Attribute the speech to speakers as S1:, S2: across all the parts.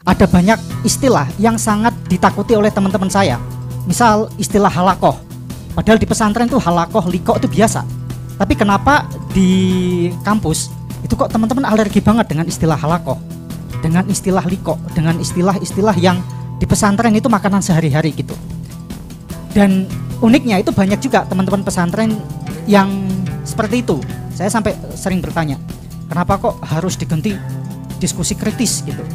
S1: ada banyak istilah yang sangat ditakuti oleh teman-teman saya. Misal istilah halakoh. Padahal di pesantren itu halakoh, liko itu biasa. Tapi kenapa di kampus itu kok teman-teman alergi banget dengan istilah halakoh, dengan istilah liko, dengan istilah-istilah yang di pesantren itu makanan sehari-hari gitu. Dan uniknya itu banyak juga teman-teman pesantren yang seperti itu. Saya sampai sering bertanya, kenapa kok harus diganti diskusi kritis gitu?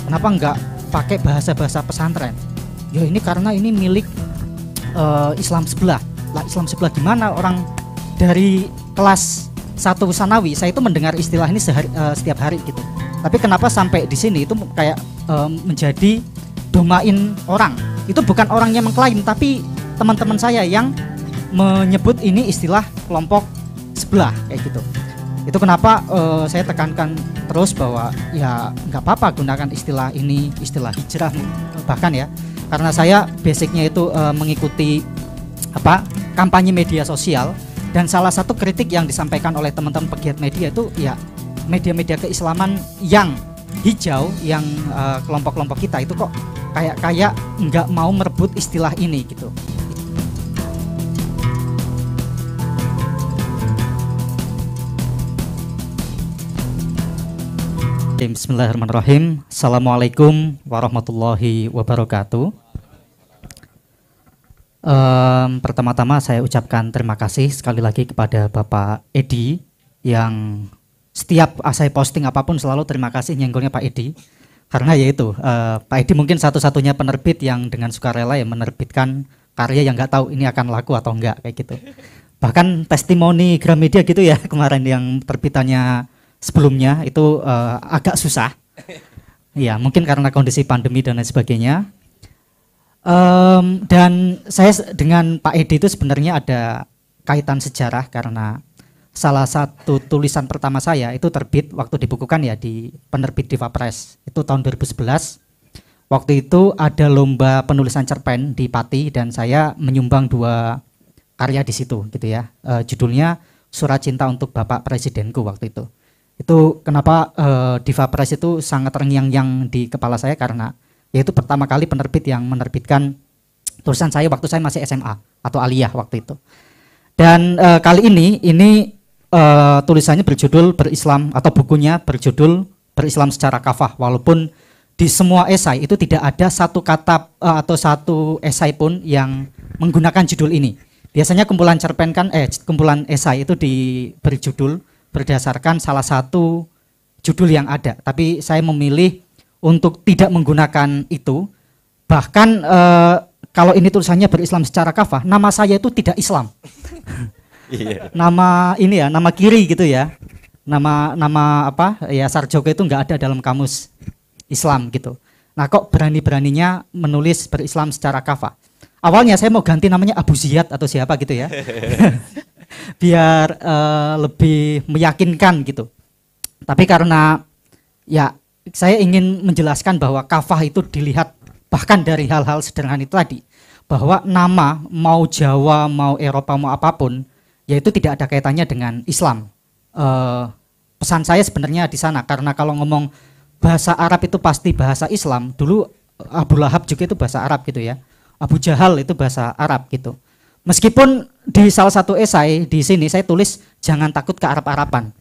S1: Kenapa enggak pakai bahasa-bahasa pesantren? Ya ini karena ini milik Islam sebelah. Lah Islam sebelah gimana? Orang dari kelas 1 sanawi saya itu mendengar istilah ini setiap hari gitu. Tapi kenapa sampai di sini itu kayak menjadi domain orang? Itu bukan orangnya mengklaim, tapi teman-teman saya yang menyebut ini istilah kelompok sebelah kayak gitu. Itu kenapa saya tekankan terus bahwa ya nggak apa-apa gunakan istilah ini, istilah hijrah bahkan ya, karena saya basicnya itu mengikuti kampanye media sosial, dan salah satu kritik yang disampaikan oleh teman-teman pegiat media itu ya media-media keislaman yang hijau, yang kelompok-kelompok kita itu kok kayak nggak mau merebut istilah ini gitu. Bismillahirrahmanirrahim. Assalamualaikum warahmatullahi wabarakatuh. Pertama-tama saya ucapkan terima kasih sekali lagi kepada Bapak Edi yang setiap saya posting apapun selalu terima kasih nyenggolnya Pak Edi. Karena yaitu Pak Edi mungkin satu-satunya penerbit yang dengan sukarela yang menerbitkan karya yang nggak tahu ini akan laku atau enggak kayak gitu. Bahkan testimoni Gramedia gitu ya kemarin yang terbitannya sebelumnya itu agak susah, ya mungkin karena kondisi pandemi dan lain sebagainya. Dan saya dengan Pak Edi itu sebenarnya ada kaitan sejarah karena salah satu tulisan pertama saya itu terbit waktu dibukukan ya di penerbit Diva Press itu tahun 2011. Waktu itu ada lomba penulisan cerpen di Pati dan saya menyumbang 2 karya di situ gitu ya. Judulnya Surat Cinta untuk Bapak Presidenku waktu itu. Itu kenapa Diva Press itu sangat terngiang-ngiang di kepala saya karena yaitu pertama kali penerbit yang menerbitkan tulisan saya waktu saya masih SMA atau aliyah waktu itu. Dan kali ini tulisannya berjudul Berislam atau bukunya berjudul Berislam Secara Kafah, walaupun di semua esai itu tidak ada satu kata atau satu esai pun yang menggunakan judul ini. Biasanya kumpulan cerpen kan kumpulan esai itu diberi judul berdasarkan salah satu judul yang ada, tapi saya memilih untuk tidak menggunakan itu. Bahkan kalau ini tulisannya Berislam Secara Kafah, nama saya itu tidak Islam. Nama ini ya, nama kiri gitu ya. Nama Sarjoko itu nggak ada dalam kamus Islam gitu. Nah kok berani-beraninya menulis Berislam Secara Kafah. Awalnya saya mau ganti namanya Abu Ziyad atau siapa gitu ya. Biar lebih meyakinkan gitu. Tapi karena ya saya ingin menjelaskan bahwa kafah itu dilihat bahkan dari hal-hal sederhana itu tadi, bahwa nama mau Jawa mau Eropa mau apapun yaitu tidak ada kaitannya dengan Islam. Pesan saya sebenarnya di sana, karena kalau ngomong bahasa Arab itu pasti bahasa Islam. Dulu Abu Lahab juga itu bahasa Arab gitu ya, Abu Jahal itu bahasa Arab gitu. Meskipun di salah satu esai di sini saya tulis jangan takut ke Arab-Araban.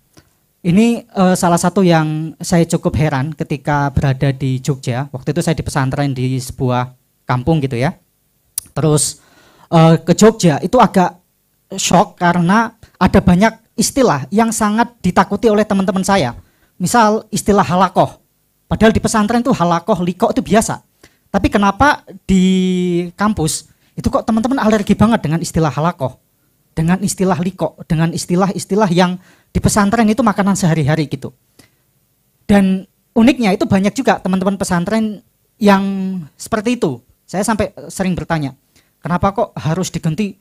S1: Ini salah satu yang saya cukup heran ketika berada di Jogja. Waktu itu saya di pesantren di sebuah kampung gitu ya. Terus ke Jogja itu agak shock karena ada banyak istilah yang sangat ditakuti oleh teman-teman saya. Misal istilah halakoh. Padahal di pesantren itu halakoh, liko itu biasa. Tapi kenapa di kampus itu kok teman-teman alergi banget dengan istilah halakoh, dengan istilah liko, dengan istilah-istilah yang di pesantren itu makanan sehari-hari gitu. Dan uniknya itu banyak juga teman-teman pesantren yang seperti itu. Saya sampai sering bertanya, kenapa kok harus diganti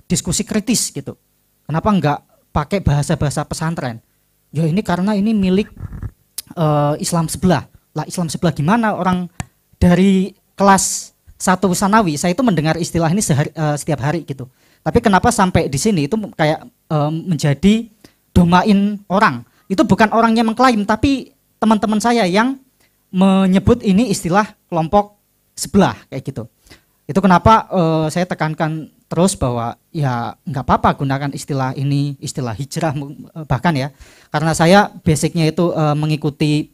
S1: diskusi kritis gitu? Kenapa enggak pakai bahasa-bahasa pesantren? Ya ini karena ini milik Islam sebelah. Lah Islam sebelah gimana? Orang dari kelas 1 sanawi saya itu mendengar istilah ini setiap hari gitu. Tapi kenapa sampai di sini itu kayak menjadi domain orang? Itu bukan orangnya mengklaim, tapi teman-teman saya yang menyebut ini istilah kelompok sebelah kayak gitu. Itu kenapa saya tekankan terus bahwa ya nggak apa-apa gunakan istilah ini, istilah hijrah bahkan ya, karena saya basicnya itu mengikuti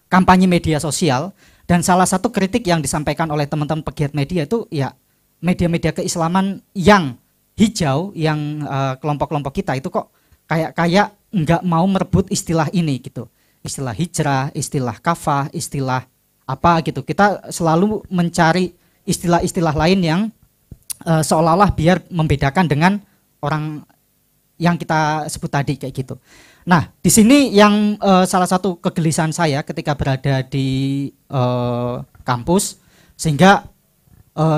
S1: kampanye media sosial, dan salah satu kritik yang disampaikan oleh teman-teman pegiat media itu ya media-media keislaman yang hijau, yang kelompok-kelompok kita itu kok kayak nggak mau merebut istilah ini gitu, istilah hijrah, istilah kafah, istilah apa gitu. Kita selalu mencari istilah-istilah lain yang seolah-olah biar membedakan dengan orang yang kita sebut tadi kayak gitu. Nah, di sini yang salah satu kegelisahan saya ketika berada di kampus, sehingga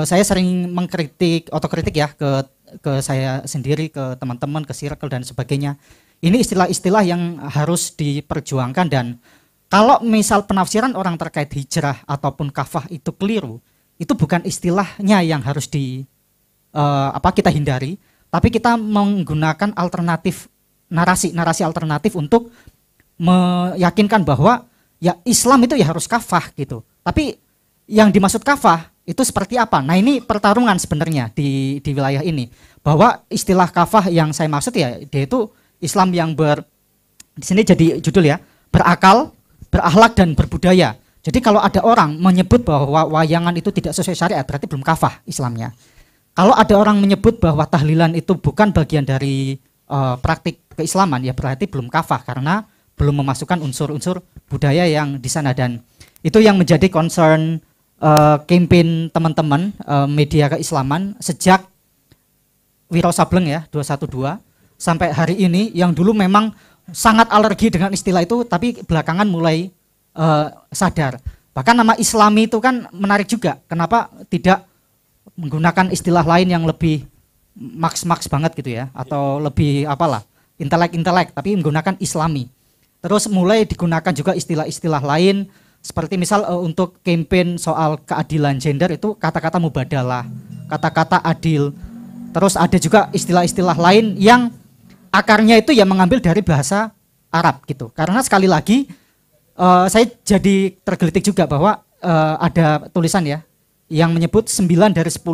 S1: saya sering mengkritik, otokritik ya ke saya sendiri, ke teman-teman, ke circle dan sebagainya. Ini istilah-istilah yang harus diperjuangkan, dan kalau misal penafsiran orang terkait hijrah ataupun kafah itu keliru, itu bukan istilahnya yang harus kita hindari, tapi kita menggunakan alternatif narasi alternatif untuk meyakinkan bahwa ya Islam itu ya harus kafah gitu. Tapi yang dimaksud kafah itu seperti apa? Nah, ini pertarungan sebenarnya di wilayah ini, bahwa istilah kafah yang saya maksud ya dia itu Islam yang di sini jadi judul ya, berakal, berakhlak dan berbudaya. Jadi kalau ada orang menyebut bahwa wayangan itu tidak sesuai syariat, berarti belum kafah Islamnya. Kalau ada orang menyebut bahwa tahlilan itu bukan bagian dari praktik keislaman, ya berarti belum kafah karena belum memasukkan unsur-unsur budaya yang di sana. Dan itu yang menjadi concern campaign teman-teman media keislaman sejak Wiro Sableng ya 212 sampai hari ini, yang dulu memang sangat alergi dengan istilah itu, tapi belakangan mulai sadar. Bahkan nama Islami itu kan menarik juga, kenapa tidak menggunakan istilah lain yang lebih maks banget gitu ya, atau lebih apalah intelek, tapi menggunakan Islami. Terus mulai digunakan juga istilah-istilah lain, seperti misal untuk campaign soal keadilan gender itu kata-kata mubadalah, kata-kata adil. Terus ada juga istilah-istilah lain yang akarnya itu ya mengambil dari bahasa Arab gitu. Karena sekali lagi saya jadi tergelitik juga bahwa ada tulisan ya yang menyebut 9 dari 10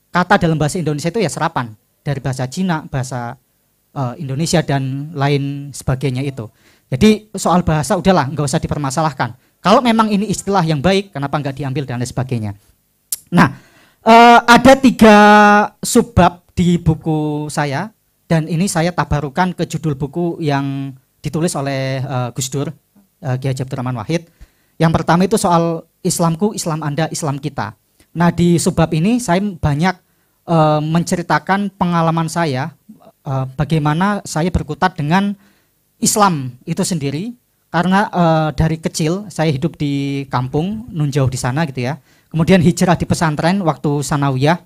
S1: kata dalam bahasa Indonesia itu ya serapan dari bahasa Cina, bahasa Indonesia dan lain sebagainya itu. Jadi soal bahasa udahlah nggak usah dipermasalahkan. Kalau memang ini istilah yang baik, kenapa nggak diambil dan lain sebagainya. Nah, ada 3 subbab di buku saya, dan ini saya tabarukan ke judul buku yang ditulis oleh Gus Dur, Kiai Haji Abdurrahman Wahid. Yang pertama itu soal Islamku, Islam Anda, Islam kita. Nah, di subbab ini saya banyak menceritakan pengalaman saya, bagaimana saya berkutat dengan Islam itu sendiri, karena dari kecil saya hidup di kampung, nun jauh di sana gitu ya. Kemudian hijrah di pesantren waktu sanawiyah,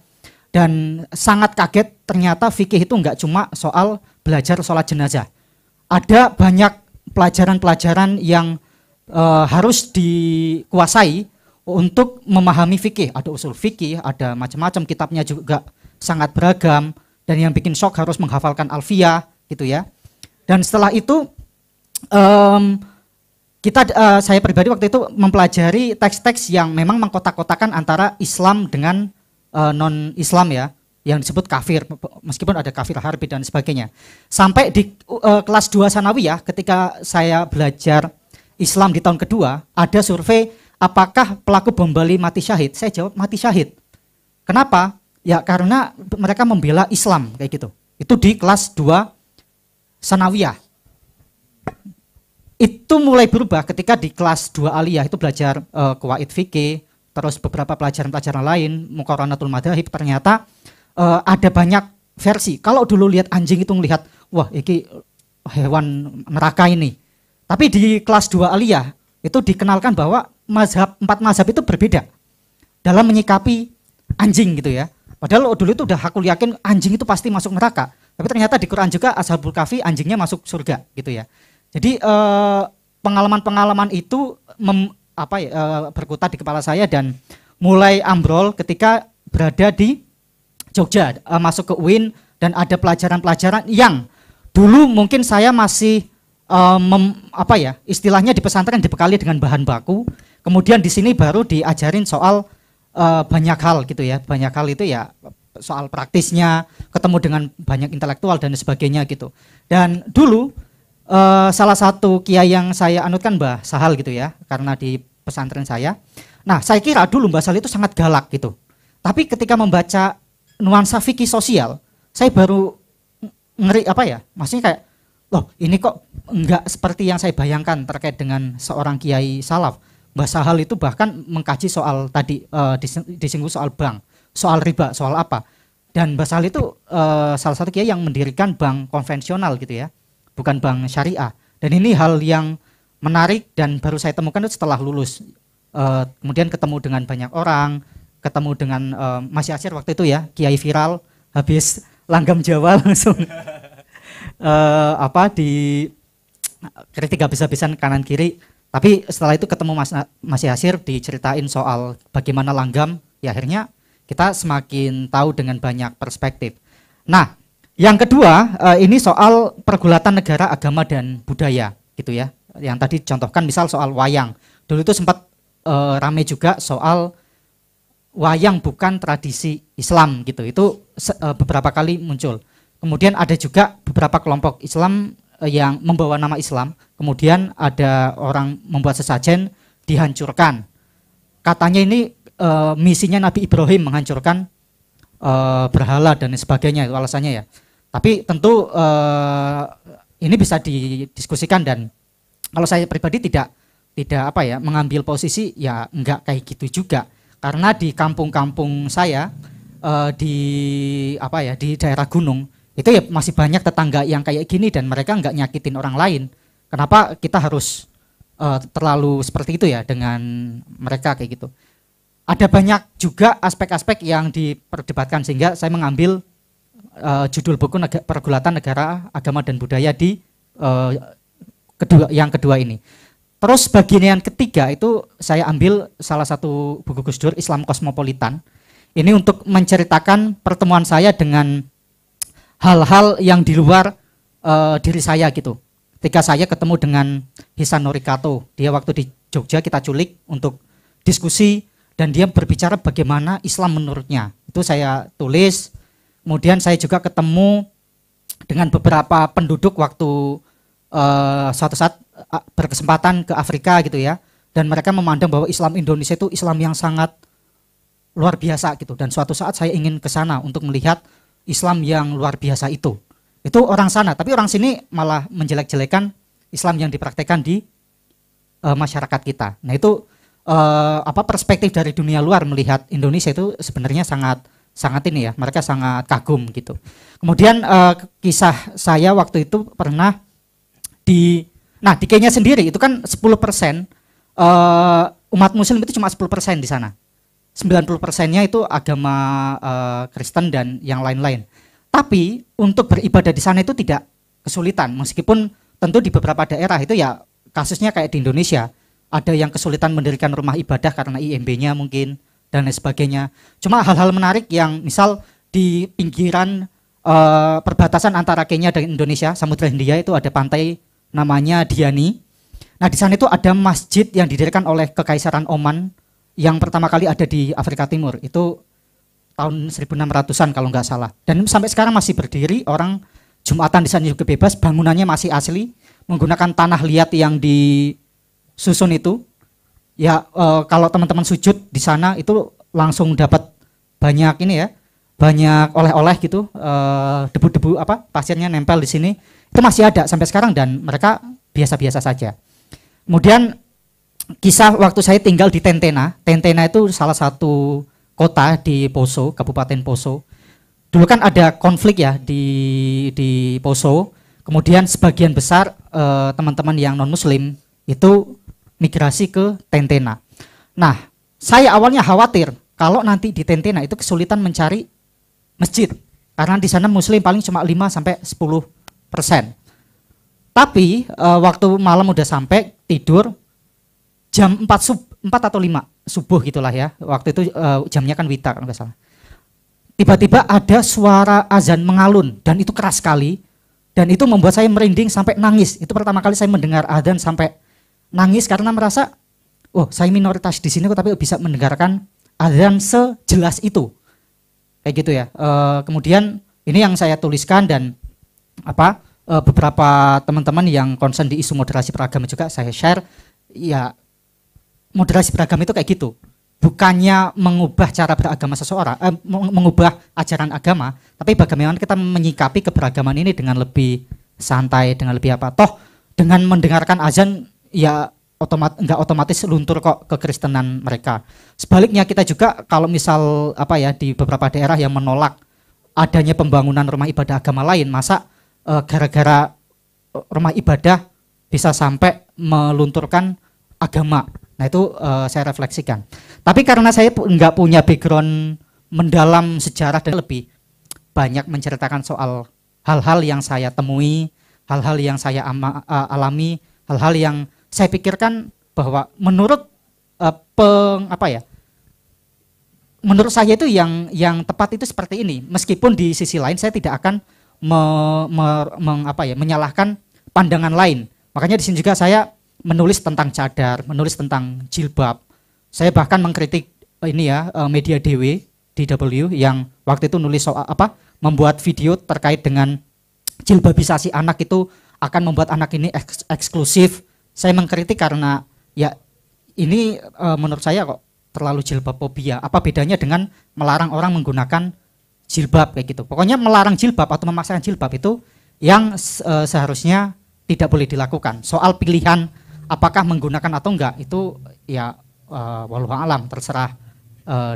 S1: dan sangat kaget ternyata fikih itu enggak cuma soal belajar sholat jenazah. Ada banyak pelajaran-pelajaran yang harus dikuasai untuk memahami fikih. Ada usul fikih, ada macam-macam, kitabnya juga sangat beragam, dan yang bikin shock harus menghafalkan alfiyah gitu ya. Dan setelah itu saya pribadi waktu itu mempelajari teks-teks yang memang mengkotak-kotakan antara Islam dengan non-Islam ya, yang disebut kafir, meskipun ada kafir harbi dan sebagainya. Sampai di kelas 2 sanawiyah, ketika saya belajar Islam di tahun kedua, ada survei apakah pelaku bom Bali mati syahid. Saya jawab mati syahid. Kenapa? Ya karena mereka membela Islam kayak gitu. Itu di kelas 2 sanawiyah. Itu mulai berubah ketika di kelas 2 aliyah itu belajar qawaid fikih, terus beberapa pelajaran-pelajaran lain, muqaranatul madzhab, ternyata ada banyak versi. Kalau dulu lihat anjing itu melihat, wah ini hewan neraka ini. Tapi di kelas 2 aliyah itu dikenalkan bahwa 4 mazhab itu berbeda dalam menyikapi anjing gitu ya. Padahal dulu itu udah aku yakin anjing itu pasti masuk neraka. Tapi ternyata di Quran juga Ashabul Kahfi anjingnya masuk surga gitu ya. Jadi pengalaman-pengalaman itu berkutat di kepala saya, dan mulai ambrol ketika berada di Jogja, masuk ke UIN, dan ada pelajaran-pelajaran yang dulu mungkin saya masih apa ya, istilahnya di pesantren dibekali dengan bahan baku, kemudian di sini baru diajarin soal banyak hal gitu ya, banyak hal itu ya soal praktisnya, ketemu dengan banyak intelektual dan sebagainya gitu. Dan dulu salah satu kiai yang saya anutkan Mbah Sahal gitu ya, karena di pesantren saya. Nah, saya kira dulu Mbah Sahal itu sangat galak gitu. Tapi ketika membaca nuansa fikih sosial, saya baru ngeri apa ya? Maksudnya kayak, loh, ini kok enggak seperti yang saya bayangkan terkait dengan seorang kiai salaf. Mbah Sahal itu bahkan mengkaji soal tadi disinggung soal bank, soal riba, soal apa. Dan Mbah Sahal itu salah satu kiai yang mendirikan bank konvensional gitu ya, bukan bank syariah. Dan ini hal yang menarik dan baru saya temukan itu setelah lulus. Kemudian ketemu dengan banyak orang, ketemu dengan Mas Yasir waktu itu ya, kiai viral, habis langgam Jawa langsung di kritik habis-habisan kanan kiri. Tapi setelah itu ketemu Mas Yasir, diceritain soal bagaimana langgam, ya akhirnya kita semakin tahu dengan banyak perspektif. Nah, yang kedua ini soal pergulatan negara, agama dan budaya gitu ya. Yang tadi contohkan misal soal wayang. Dulu itu sempat rame juga soal wayang bukan tradisi Islam gitu. Itu beberapa kali muncul. Kemudian ada juga beberapa kelompok Islam yang membawa nama Islam. Kemudian ada orang membuat sesajen dihancurkan. Katanya ini misinya Nabi Ibrahim menghancurkan berhala dan sebagainya, itu alasannya ya. Tapi tentu ini bisa didiskusikan, dan kalau saya pribadi tidak mengambil posisi ya enggak kayak gitu juga, karena di kampung-kampung saya di daerah gunung itu ya masih banyak tetangga yang kayak gini dan mereka enggak nyakitin orang lain. Kenapa kita harus terlalu seperti itu ya dengan mereka kayak gitu. Ada banyak juga aspek-aspek yang diperdebatkan, sehingga saya mengambil judul buku Pergulatan Negara, Agama dan Budaya di yang kedua ini. Terus bagian yang ketiga itu saya ambil salah satu buku Gus Dur, Islam Kosmopolitan. Ini untuk menceritakan pertemuan saya dengan hal-hal yang di luar diri saya gitu. Ketika saya ketemu dengan Hisan Norikato, dia waktu di Jogja kita culik untuk diskusi, dan dia berbicara bagaimana Islam menurutnya. Itu saya tulis. Kemudian saya juga ketemu dengan beberapa penduduk waktu suatu saat berkesempatan ke Afrika gitu ya, dan mereka memandang bahwa Islam Indonesia itu Islam yang sangat luar biasa gitu, dan suatu saat saya ingin ke sana untuk melihat Islam yang luar biasa itu orang sana, tapi orang sini malah menjelek-jelekan Islam yang dipraktekkan di masyarakat kita. Nah itu perspektif dari dunia luar melihat Indonesia itu sebenarnya sangat ini ya, mereka sangat kagum gitu. Kemudian kisah saya waktu itu pernah di Kenya sendiri itu kan 10% umat muslim itu cuma 10% di sana. 90%-nya itu agama Kristen dan yang lain-lain. Tapi untuk beribadah di sana itu tidak kesulitan, meskipun tentu di beberapa daerah itu ya kasusnya kayak di Indonesia, ada yang kesulitan mendirikan rumah ibadah karena IMB-nya mungkin dan lain sebagainya. Cuma hal-hal menarik yang misal di pinggiran perbatasan antara Kenya dan Indonesia, Samudra Hindia itu ada pantai namanya Diani. Nah di sana itu ada masjid yang didirikan oleh Kekaisaran Oman yang pertama kali ada di Afrika Timur, itu tahun 1600-an kalau nggak salah. Dan sampai sekarang masih berdiri, orang Jumatan di sana juga bebas, bangunannya masih asli, menggunakan tanah liat yang disusun itu. Ya kalau teman-teman sujud di sana itu langsung dapat banyak ini ya, banyak oleh-oleh gitu, debu-debu pasirnya nempel di sini. Itu masih ada sampai sekarang dan mereka biasa-biasa saja. Kemudian kisah waktu saya tinggal di Tentena. Tentena itu salah satu kota di Poso, Kabupaten Poso. Dulu kan ada konflik ya di Poso. Kemudian sebagian besar teman-teman yang non muslim itu migrasi ke Tentena. Nah, saya awalnya khawatir kalau nanti di Tentena itu kesulitan mencari masjid, karena di sana muslim paling cuma 5-10%. Tapi waktu malam udah sampai tidur jam 4 atau 5 subuh gitulah ya. Waktu itu jamnya kan witar kalau nggak salah. Tiba-tiba ada suara azan mengalun dan itu keras sekali. Dan itu membuat saya merinding sampai nangis. Itu pertama kali saya mendengar adzan sampai nangis karena merasa, oh saya minoritas di sini kok tapi bisa mendengarkan adzan sejelas itu. Kayak gitu ya. Kemudian ini yang saya tuliskan dan beberapa teman-teman yang concern di isu moderasi beragama juga saya share. Ya, moderasi beragama itu kayak gitu. Bukannya mengubah cara beragama seseorang, mengubah ajaran agama, tapi bagaimana kita menyikapi keberagaman ini dengan lebih santai, dengan lebih apa. Toh dengan mendengarkan azan ya nggak otomatis luntur kok kekristenan mereka. Sebaliknya kita juga kalau misal di beberapa daerah yang menolak adanya pembangunan rumah ibadah agama lain, masa gara-gara rumah ibadah bisa sampai melunturkan agama. Nah itu saya refleksikan. Tapi karena saya nggak punya background mendalam sejarah dan lebih banyak menceritakan soal hal-hal yang saya temui, hal-hal yang saya alami, hal-hal yang saya pikirkan bahwa menurut menurut saya itu yang tepat itu seperti ini. Meskipun di sisi lain saya tidak akan menyalahkan pandangan lain. Makanya di sini juga saya menulis tentang cadar, menulis tentang jilbab. Saya bahkan mengkritik media DW yang waktu itu nulis soal membuat video terkait dengan jilbabisasi anak itu akan membuat anak ini eksklusif. Saya mengkritik karena ya ini menurut saya kok terlalu jilbabfobia. Apa bedanya dengan melarang orang menggunakan jilbab kayak gitu. Pokoknya melarang jilbab atau memaksakan jilbab itu yang seharusnya tidak boleh dilakukan. Soal pilihan apakah menggunakan atau enggak itu ya wallahu alam, terserah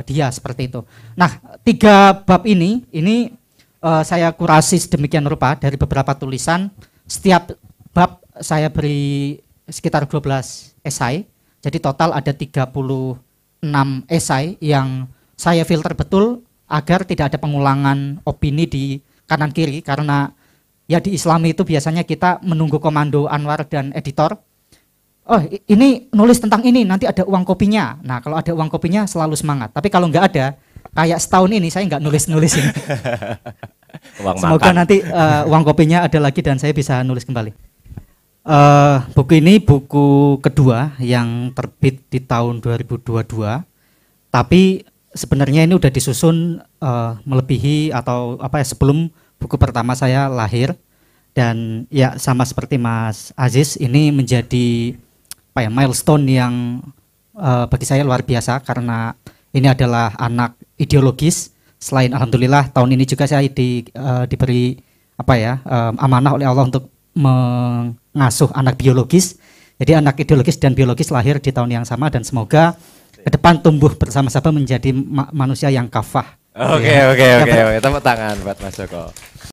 S1: dia seperti itu. Nah, 3 bab ini saya kurasi sedemikian rupa dari beberapa tulisan. Setiap bab saya beri sekitar 12 esai. Jadi total ada 36 esai yang saya filter betul agar tidak ada pengulangan opini di kanan kiri, karena ya di Islami itu biasanya kita menunggu komando Anwar dan editor. Oh ini nulis tentang ini nanti ada uang kopinya. Nah kalau ada uang kopinya selalu semangat. Tapi kalau nggak ada, kayak setahun ini saya nggak nulis ini. Semoga nanti uang kopinya ada lagi dan saya bisa nulis kembali. Buku ini buku kedua yang terbit di tahun 2022. Tapi sebenarnya ini udah disusun melebihi atau sebelum buku pertama saya lahir. Dan ya sama seperti Mas Aziz, ini menjadi milestone yang bagi saya luar biasa karena ini adalah anak ideologis. Selain alhamdulillah tahun ini juga saya diberi amanah oleh Allah untuk mengasuh anak biologis. Jadi anak ideologis dan biologis lahir di tahun yang sama dan semoga ke depan tumbuh bersama-sama menjadi manusia yang kafah.
S2: Oke. Tepuk tangan buat Mas Joko.